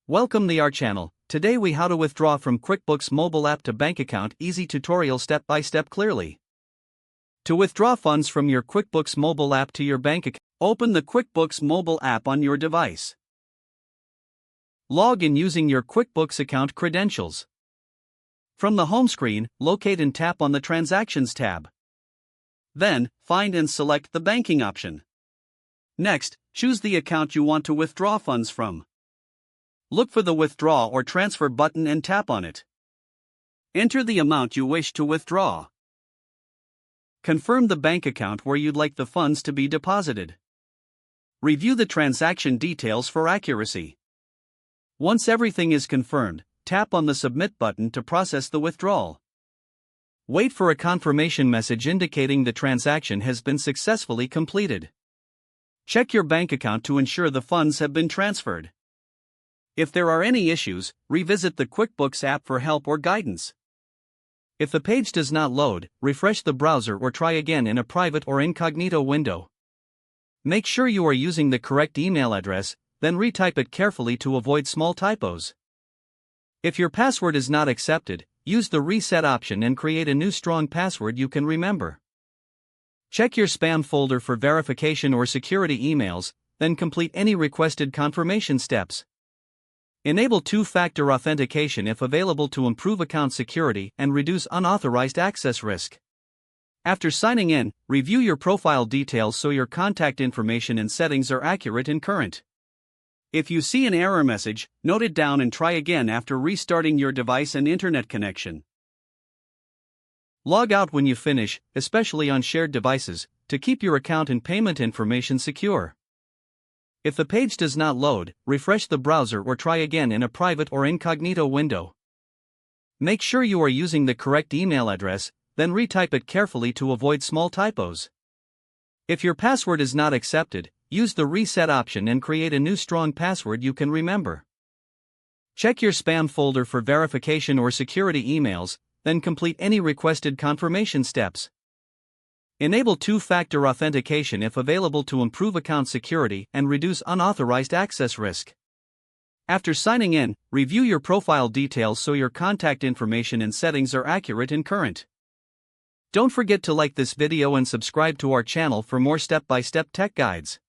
Welcome to our channel. Today we how to withdraw from QuickBooks mobile app to bank account. Easy tutorial step by step clearly. To withdraw funds from your QuickBooks mobile app to your bank account, open the QuickBooks mobile app on your device. Log in using your QuickBooks account credentials. From the home screen, locate and tap on the Transactions tab. Then, find and select the banking option. Next, choose the account you want to withdraw funds from. Look for the Withdraw or Transfer button and tap on it. Enter the amount you wish to withdraw. Confirm the bank account where you'd like the funds to be deposited. Review the transaction details for accuracy. Once everything is confirmed, tap on the Submit button to process the withdrawal. Wait for a confirmation message indicating the transaction has been successfully completed. Check your bank account to ensure the funds have been transferred. If there are any issues, revisit the QuickBooks app for help or guidance. If the page does not load, refresh the browser or try again in a private or incognito window. Make sure you are using the correct email address, then retype it carefully to avoid small typos. If your password is not accepted, use the Reset option and create a new strong password you can remember. Check your spam folder for verification or security emails, then complete any requested confirmation steps. Enable two-factor authentication if available to improve account security and reduce unauthorized access risk. After signing in, review your profile details so your contact information and settings are accurate and current. If you see an error message, note it down and try again after restarting your device and internet connection. Log out when you finish, especially on shared devices, to keep your account and payment information secure. If the page does not load, refresh the browser or try again in a private or incognito window. Make sure you are using the correct email address, then retype it carefully to avoid small typos. If your password is not accepted, use the Reset option and create a new strong password you can remember. Check your spam folder for verification or security emails, then complete any requested confirmation steps. Enable two-factor authentication if available to improve account security and reduce unauthorized access risk. After signing in, review your profile details so your contact information and settings are accurate and current. Don't forget to like this video and subscribe to our channel for more step-by-step tech guides.